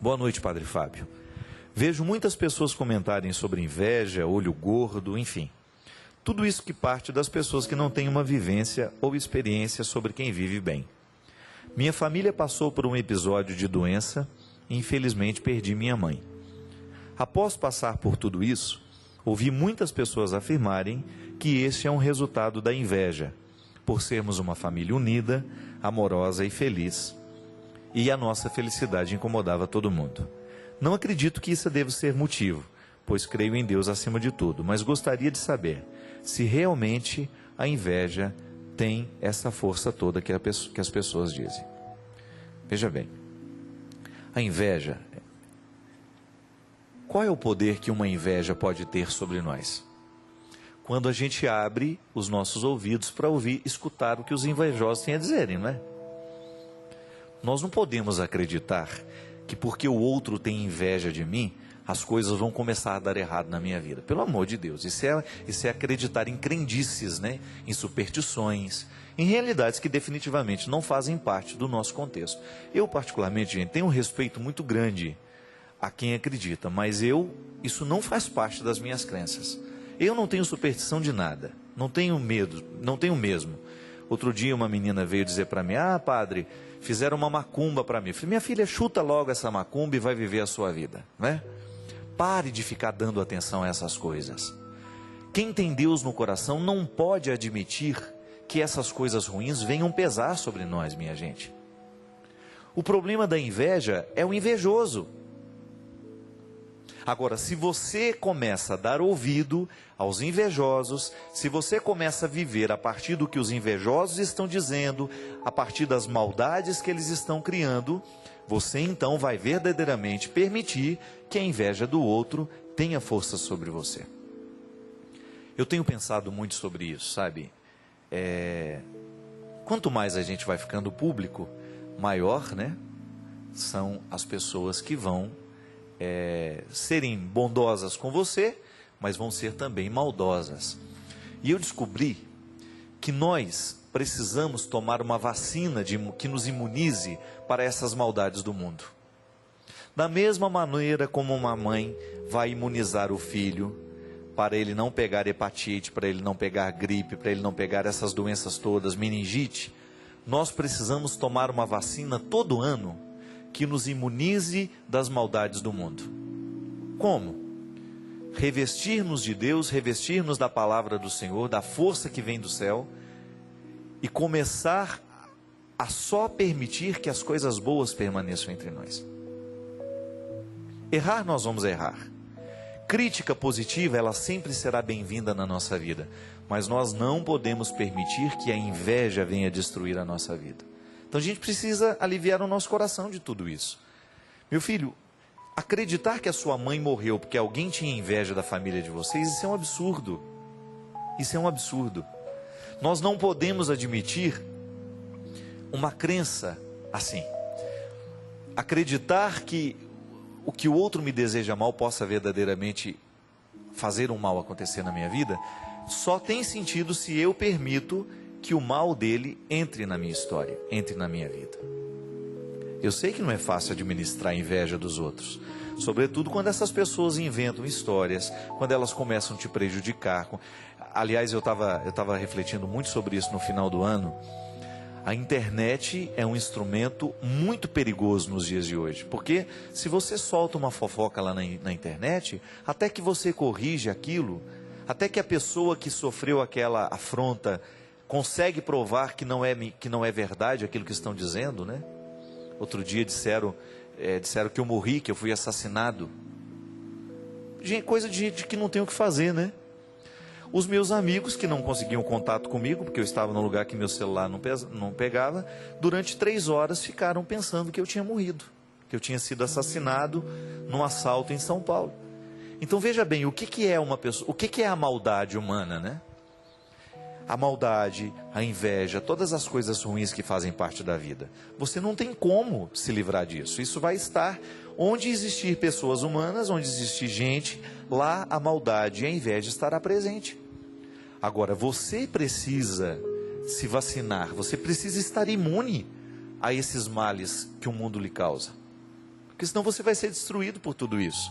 Boa noite, Padre Fábio. Vejo muitas pessoas comentarem sobre inveja, olho gordo, enfim. Tudo isso que parte das pessoas que não têm uma vivência ou experiência sobre quem vive bem. Minha família passou por um episódio de doença e infelizmente perdi minha mãe. Após passar por tudo isso, ouvi muitas pessoas afirmarem que esse é um resultado da inveja, por sermos uma família unida, amorosa e feliz, e a nossa felicidade incomodava todo mundo. Não acredito que isso deva ser motivo, pois creio em Deus acima de tudo, mas gostaria de saber se realmente a inveja tem essa força toda que as pessoas dizem. Veja bem, a inveja, qual é o poder que uma inveja pode ter sobre nós? Quando a gente abre os nossos ouvidos para ouvir, escutar o que os invejosos têm a dizerem, não é? Nós não podemos acreditar que porque o outro tem inveja de mim, as coisas vão começar a dar errado na minha vida. Pelo amor de Deus, isso é acreditar em crendices, né? Em superstições, em realidades que definitivamente não fazem parte do nosso contexto. Eu particularmente, gente, tenho um respeito muito grande a quem acredita, mas isso não faz parte das minhas crenças. Eu não tenho superstição de nada, não tenho medo, não tenho mesmo. Outro dia uma menina veio dizer para mim: padre, fizeram uma macumba para mim. Eu falei: minha filha, chuta logo essa macumba e vai viver a sua vida, né? Pare de ficar dando atenção a essas coisas. Quem tem Deus no coração não pode admitir que essas coisas ruins venham pesar sobre nós, minha gente. O problema da inveja é o invejoso. Agora, se você começa a dar ouvido aos invejosos, se você começa a viver a partir do que os invejosos estão dizendo, a partir das maldades que eles estão criando, você então vai verdadeiramente permitir que a inveja do outro tenha força sobre você. Eu tenho pensado muito sobre isso, sabe? Quanto mais a gente vai ficando público, maior, né, são as pessoas que vão serem bondosas com você, mas vão ser também maldosas. E eu descobri que nós precisamos tomar uma vacina que nos imunize para essas maldades do mundo. Da mesma maneira como uma mãe vai imunizar o filho, para ele não pegar hepatite, para ele não pegar gripe, para ele não pegar essas doenças todas, meningite, nós precisamos tomar uma vacina todo ano, que nos imunize das maldades do mundo. Como? Revestir-nos de Deus, revestir-nos da palavra do Senhor, da força que vem do céu, e começar a só permitir que as coisas boas permaneçam entre nós. Errar, nós vamos errar. Crítica positiva, ela sempre será bem-vinda na nossa vida, mas nós não podemos permitir que a inveja venha destruir a nossa vida. Então a gente precisa aliviar o nosso coração de tudo isso. Meu filho, acreditar que a sua mãe morreu porque alguém tinha inveja da família de vocês, isso é um absurdo. Isso é um absurdo. Nós não podemos admitir uma crença assim. Acreditar que o que o outro me deseja mal possa verdadeiramente fazer um mal acontecer na minha vida, só tem sentido se eu permito que o mal dele entre na minha história, entre na minha vida. Eu sei que não é fácil administrar a inveja dos outros, sobretudo quando essas pessoas inventam histórias, quando elas começam a te prejudicar. Aliás, eu estava refletindo muito sobre isso no final do ano. A internet é um instrumento muito perigoso nos dias de hoje, porque se você solta uma fofoca lá na internet, até que você corrige aquilo, até que a pessoa que sofreu aquela afronta consegue provar que não é verdade aquilo que estão dizendo, né? Outro dia disseram que eu morri, que eu fui assassinado. Gente, coisa de gente que não tem o que fazer, né? Os meus amigos que não conseguiam contato comigo, porque eu estava num lugar que meu celular não pegava, durante 3 horas ficaram pensando que eu tinha morrido, que eu tinha sido assassinado num assalto em São Paulo. Então veja bem, o que é uma pessoa, o que é a maldade humana, né? A maldade, a inveja, todas as coisas ruins que fazem parte da vida. Você não tem como se livrar disso. Isso vai estar onde existir pessoas humanas, onde existir gente, lá a maldade e a inveja estará presente. Agora, você precisa se vacinar, você precisa estar imune a esses males que o mundo lhe causa. porque senão você vai ser destruído por tudo isso.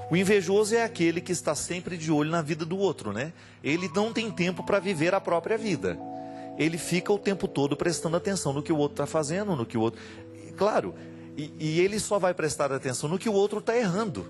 O invejoso é aquele que está sempre de olho na vida do outro, né? Ele não tem tempo para viver a própria vida. Ele fica o tempo todo prestando atenção no que o outro está fazendo, no que o outro... Claro, e ele só vai prestar atenção no que o outro está errando.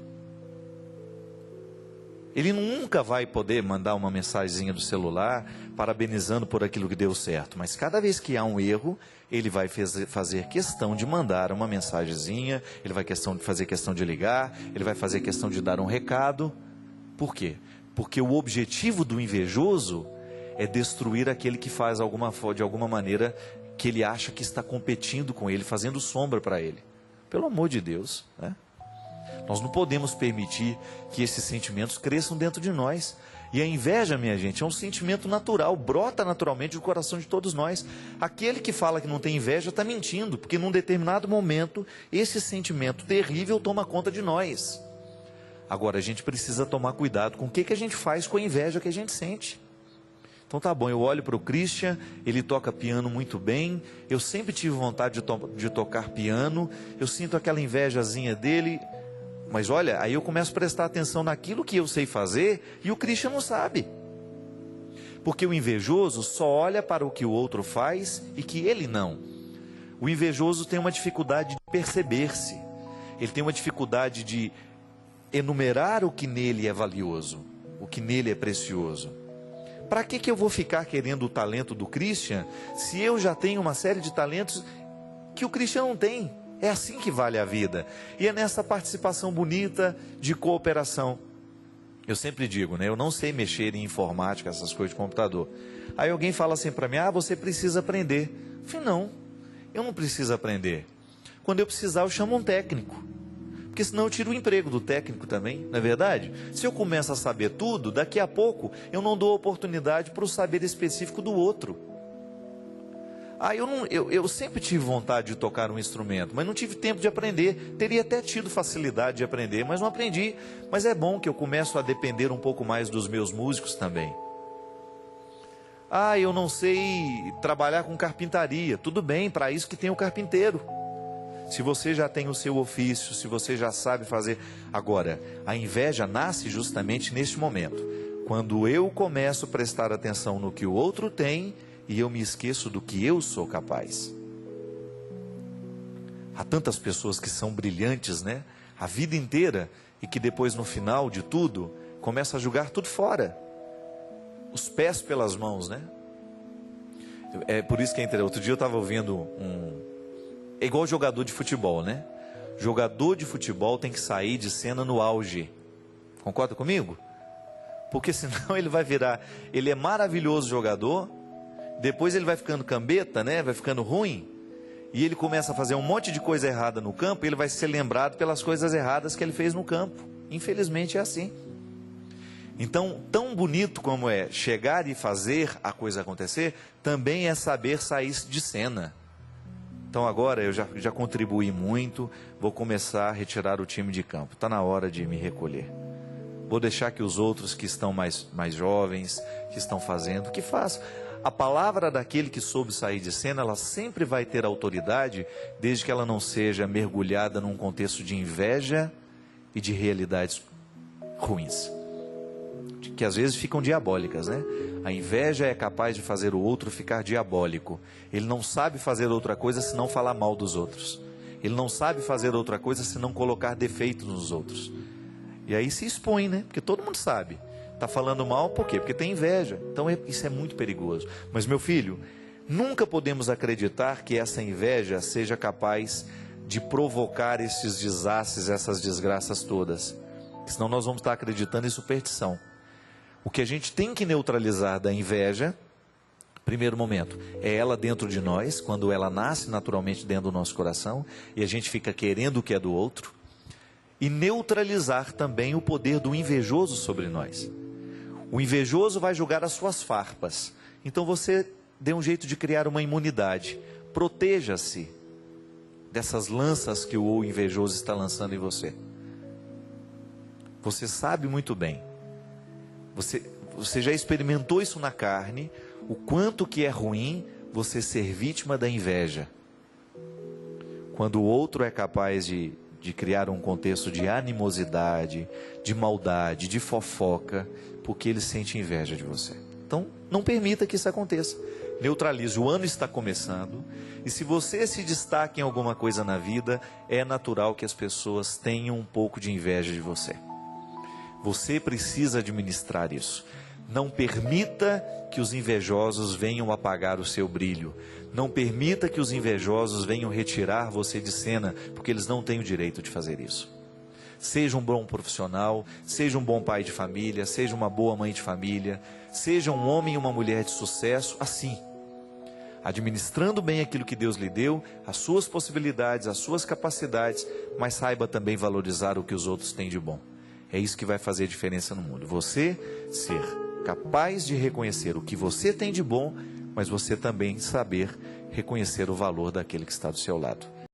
Ele nunca vai poder mandar uma mensagenzinha do celular parabenizando por aquilo que deu certo. Mas cada vez que há um erro, ele vai fazer questão de mandar uma mensagenzinha, ele vai fazer questão de ligar, ele vai fazer questão de dar um recado. Por quê? Porque o objetivo do invejoso é destruir aquele que faz de alguma maneira que ele acha que está competindo com ele, fazendo sombra para ele. Pelo amor de Deus, né? Nós não podemos permitir que esses sentimentos cresçam dentro de nós. E a inveja, minha gente, é um sentimento natural, brota naturalmente do coração de todos nós. Aquele que fala que não tem inveja está mentindo, porque num determinado momento, esse sentimento terrível toma conta de nós. Agora, a gente precisa tomar cuidado com o que a gente faz com a inveja que a gente sente. Então tá bom, eu olho para o Christian, ele toca piano muito bem, eu sempre tive vontade de tocar piano, eu sinto aquela invejazinha dele... Mas olha, aí eu começo a prestar atenção naquilo que eu sei fazer e o Christian não sabe. Porque o invejoso só olha para o que o outro faz e que ele não. O invejoso tem uma dificuldade de perceber-se. Ele tem uma dificuldade de enumerar o que nele é valioso, o que nele é precioso. Para que eu vou ficar querendo o talento do Christian se eu já tenho uma série de talentos que o Christian não tem? É assim que vale a vida. E é nessa participação bonita de cooperação. Eu sempre digo, né? Eu não sei mexer em informática, essas coisas de computador. Aí alguém fala assim para mim, você precisa aprender. Eu falei, não, eu não preciso aprender. Quando eu precisar, eu chamo um técnico. Porque senão eu tiro o emprego do técnico também, não é verdade? Se eu começo a saber tudo, daqui a pouco eu não dou oportunidade para o saber específico do outro. Eu sempre tive vontade de tocar um instrumento, mas não tive tempo de aprender. Teria até tido facilidade de aprender, mas não aprendi. Mas é bom que eu começo a depender um pouco mais dos meus músicos também. Eu não sei trabalhar com carpintaria. Tudo bem, para isso que tem o carpinteiro. Se você já tem o seu ofício, se você já sabe fazer... Agora, a inveja nasce justamente neste momento. Quando eu começo a prestar atenção no que o outro tem... e eu me esqueço do que eu sou capaz. Há tantas pessoas que são brilhantes, né? A vida inteira, e que depois no final de tudo, começa a jogar tudo fora. Os pés pelas mãos, né? É por isso que é interessante. Outro dia eu estava ouvindo É igual jogador de futebol, né? Jogador de futebol tem que sair de cena no auge. Concorda comigo? Porque senão ele vai virar... Ele é maravilhoso jogador... Depois ele vai ficando cambeta, né? Vai ficando ruim. E ele começa a fazer um monte de coisa errada no campo. E ele vai ser lembrado pelas coisas erradas que ele fez no campo. Infelizmente é assim. Então, tão bonito como é chegar e fazer a coisa acontecer, também é saber sair de cena. Então agora eu já contribuí muito. Vou começar a retirar o time de campo. Está na hora de me recolher. Vou deixar que os outros que estão mais jovens, que estão fazendo, que façam. A palavra daquele que soube sair de cena, ela sempre vai ter autoridade, desde que ela não seja mergulhada num contexto de inveja e de realidades ruins, que às vezes ficam diabólicas, né? A inveja é capaz de fazer o outro ficar diabólico. Ele não sabe fazer outra coisa senão falar mal dos outros. Ele não sabe fazer outra coisa senão colocar defeitos nos outros. E aí se expõe, né? Porque todo mundo sabe. Está falando mal, por quê? Porque tem inveja. Então isso é muito perigoso. Mas meu filho, nunca podemos acreditar que essa inveja seja capaz de provocar esses desastres, essas desgraças todas. Senão nós vamos estar acreditando em superstição. O que a gente tem que neutralizar da inveja, primeiro momento, é ela dentro de nós, quando ela nasce naturalmente dentro do nosso coração, e a gente fica querendo o que é do outro. E neutralizar também o poder do invejoso sobre nós. O invejoso vai jogar as suas farpas. Então você dê um jeito de criar uma imunidade. Proteja-se dessas lanças que o invejoso está lançando em você. Você sabe muito bem. Você já experimentou isso na carne. O quanto que é ruim você ser vítima da inveja. quando o outro é capaz de criar um contexto de animosidade, de maldade, de fofoca, porque ele sente inveja de você. Então, não permita que isso aconteça. Neutralize. O ano está começando, e se você se destaca em alguma coisa na vida, é natural que as pessoas tenham um pouco de inveja de você. Você precisa administrar isso. Não permita que os invejosos venham apagar o seu brilho. Não permita que os invejosos venham retirar você de cena, porque eles não têm o direito de fazer isso. Seja um bom profissional, seja um bom pai de família, seja uma boa mãe de família, seja um homem e uma mulher de sucesso, assim, administrando bem aquilo que Deus lhe deu, as suas possibilidades, as suas capacidades, mas saiba também valorizar o que os outros têm de bom. É isso que vai fazer diferença no mundo. Você ser capaz de reconhecer o que você tem de bom, mas você também saber reconhecer o valor daquele que está do seu lado.